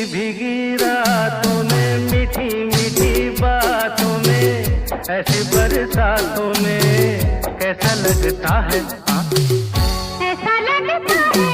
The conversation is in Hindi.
भीगी रातों में, मीठी मीठी बातों में, ऐसी बरसातों में कैसा लगता है, हाँ? ऐसा लगता है